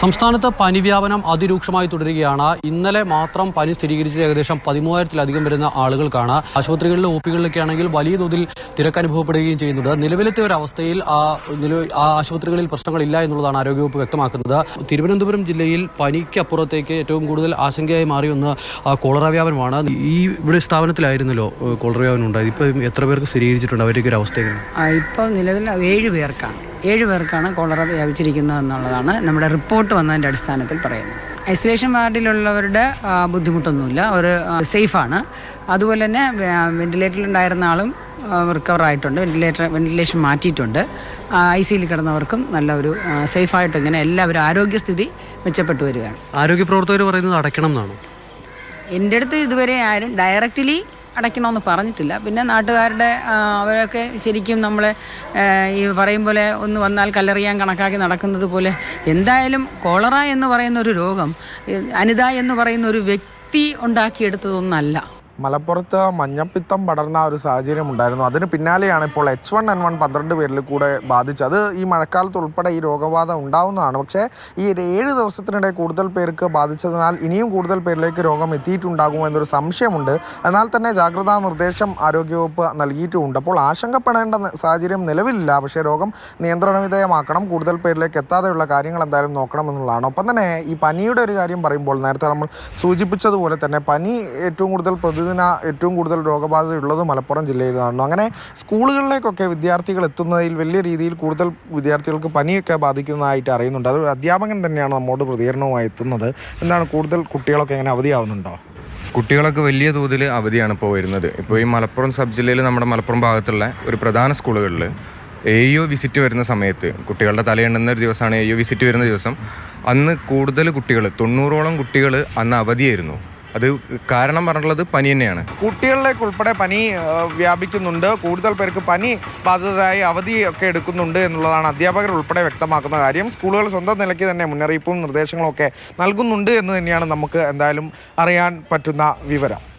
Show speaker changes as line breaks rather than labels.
സംസ്ഥാനത്ത് പനി വ്യാപനം അതിരൂക്ഷമായി തുടരുകയാണ്. ഇന്നലെ മാത്രം പനി സ്ഥിരീകരിച്ചത് ഏകദേശം 13,000-ലധികം വരുന്ന ആളുകൾക്കാണ്. ആശുപത്രികളിലെ ഒപികളിലൊക്കെ ആണെങ്കിൽ വലിയ തോതിൽ തിരക്ക് അനുഭവപ്പെടുകയും ചെയ്യുന്നുണ്ട്. നിലവിലത്തെ ഒരു അവസ്ഥയിൽ ആശുപത്രികളിൽ പ്രശ്നങ്ങളില്ല എന്നുള്ളതാണ് ആരോഗ്യവകുപ്പ് വ്യക്തമാക്കുന്നത്. തിരുവനന്തപുരം ജില്ലയിൽ പനിക്കപ്പുറത്തേക്ക് ഏറ്റവും കൂടുതൽ ആശങ്കയായി മാറി ഒന്ന് കോളറ വ്യാപനമാണ്. ഇവിടെ സ്ഥാപനത്തിലായിരുന്നല്ലോ കോളറ വ്യാപനം ഉണ്ടായത്. ഇപ്പം എത്ര പേർക്ക് സ്ഥിരീകരിച്ചിട്ടുണ്ട്? അവരുടെ ഒരു അവസ്ഥയാണ്
ഇപ്പോൾ നിലവിൽ 7 പേർക്കാണ് കോളറ വ്യാപിച്ചിരിക്കുന്നത് എന്നുള്ളതാണ് നമ്മുടെ റിപ്പോർട്ട് വന്നതിൻ്റെ അടിസ്ഥാനത്തിൽ പറയുന്നത്. ഐസൊലേഷൻ വാർഡിലുള്ളവരുടെ ബുദ്ധിമുട്ടൊന്നുമില്ല, അവർ സേഫാണ്. അതുപോലെ തന്നെ വെന്റിലേറ്ററിലുണ്ടായിരുന്ന ആളും റിക്കവർ ആയിട്ടുണ്ട്, വെന്റിലേഷൻ മാറ്റിയിട്ടുണ്ട്. ICUയിൽ കിടന്നവർക്കും നല്ല ഒരു സേഫായിട്ട് ഇങ്ങനെ എല്ലാവരും ആരോഗ്യസ്ഥിതി മെച്ചപ്പെട്ടു വരികയാണ്.
ആരോഗ്യ പ്രവർത്തകർ പറയുന്നത് അടയ്ക്കണം എന്നാണ്.
എൻ്റെ അടുത്ത് ഇതുവരെ ആരും ഡയറക്റ്റ്ലി അടയ്ക്കണമെന്ന് പറഞ്ഞിട്ടില്ല. പിന്നെ നാട്ടുകാരുടെ അവരൊക്കെ ശരിക്കും നമ്മളെ ഈ പറയും പോലെ ഒന്ന് വന്നാൽ കല്ലെറിയാൻ കണക്കാക്കി നടക്കുന്നത് പോലെ എന്തായാലും കോളറ എന്ന് പറയുന്ന ഒരു രോഗം അനിത എന്ന് പറയുന്ന ഒരു വ്യക്തി ഉണ്ടാക്കിയെടുത്തതൊന്നല്ല.
മലപ്പുറത്ത് മഞ്ഞപ്പിത്തം പടർന്ന ഒരു സാഹചര്യം ഉണ്ടായിരുന്നു. അതിന് പിന്നാലെയാണ് ഇപ്പോൾ H1N1 12 പേരിൽ കൂടെ ബാധിച്ചത്. അത് ഈ മഴക്കാലത്ത് ഉൾപ്പെടെ ഈ രോഗബാധ ഉണ്ടാവുന്നതാണ്. പക്ഷേ ഈ 7 ദിവസത്തിനിടെ കൂടുതൽ പേർക്ക് ബാധിച്ചതിനാൽ ഇനിയും കൂടുതൽ പേരിലേക്ക് രോഗം എത്തിയിട്ടുണ്ടാകുമോ എന്നൊരു സംശയമുണ്ട്. എന്നാൽ തന്നെ ജാഗ്രതാ നിർദ്ദേശം ആരോഗ്യവകുപ്പ് നൽകിയിട്ടുമുണ്ട്. അപ്പോൾ ആശങ്കപ്പെടേണ്ട സാഹചര്യം നിലവിലില്ല. പക്ഷേ രോഗം നിയന്ത്രണ വിധേയമാക്കണം, കൂടുതൽ പേരിലേക്ക് എത്താതെയുള്ള കാര്യങ്ങൾ എന്തായാലും നോക്കണം എന്നുള്ളതാണ്. ഒപ്പം തന്നെ ഈ പനിയുടെ ഒരു കാര്യം പറയുമ്പോൾ നേരത്തെ നമ്മൾ സൂചിപ്പിച്ചതുപോലെ തന്നെ പനി ഏറ്റവും കൂടുതൽ രോഗബാധയുള്ളത് മലപ്പുറം ജില്ലയിലാണ്. അങ്ങനെ സ്കൂളുകളിലേക്കൊക്കെ വിദ്യാർത്ഥികൾ എത്തുന്നതിൽ വലിയ രീതിയിൽ കൂടുതൽ വിദ്യാർത്ഥികൾക്ക് പനിയൊക്കെ ബാധിക്കുന്നതായിട്ട് അറിയുന്നുണ്ട്. അത് അധ്യാപകൻ തന്നെയാണ് നമ്മോട് പ്രതികരണവുമായി എത്തുന്നത്. എന്താണ് കൂടുതൽ കുട്ടികളൊക്കെ എങ്ങനെ അവധിയാവുന്നുണ്ടോ?
കുട്ടികളൊക്കെ വലിയ തോതിൽ അവധിയാണ് ഇപ്പോൾ വരുന്നത്. ഇപ്പോൾ ഈ മലപ്പുറം സബ് ജില്ലയിൽ നമ്മുടെ മലപ്പുറം ഭാഗത്തുള്ള ഒരു പ്രധാന സ്കൂളുകളിൽ AO വിസിറ്റ് വരുന്ന സമയത്ത് കുട്ടികളുടെ തലയെണ്ണുന്ന ഒരു ദിവസമാണ് AO വിസിറ്റ് വരുന്ന ദിവസം. അന്ന് കൂടുതൽ കുട്ടികൾ 90ഓളം കുട്ടികൾ അന്ന് അവധിയായിരുന്നു. അത് കാരണം പറഞ്ഞിട്ടുള്ളത് പനി തന്നെയാണ്.
കുട്ടികളിലേക്ക് ഉൾപ്പെടെ പനി വ്യാപിക്കുന്നുണ്ട്. കൂടുതൽ പേർക്ക് പനി ബാധിതരായി അവധിയൊക്കെ എടുക്കുന്നുണ്ട് എന്നുള്ളതാണ് അധ്യാപകർ ഉൾപ്പെടെ വ്യക്തമാക്കുന്ന കാര്യം. സ്കൂളുകൾ സ്വന്തം നിലയ്ക്ക് തന്നെ മുന്നറിയിപ്പും നിർദ്ദേശങ്ങളും ഒക്കെ നൽകുന്നുണ്ട് എന്ന് തന്നെയാണ് നമുക്ക് എന്തായാലും അറിയാൻ പറ്റുന്ന വിവരം.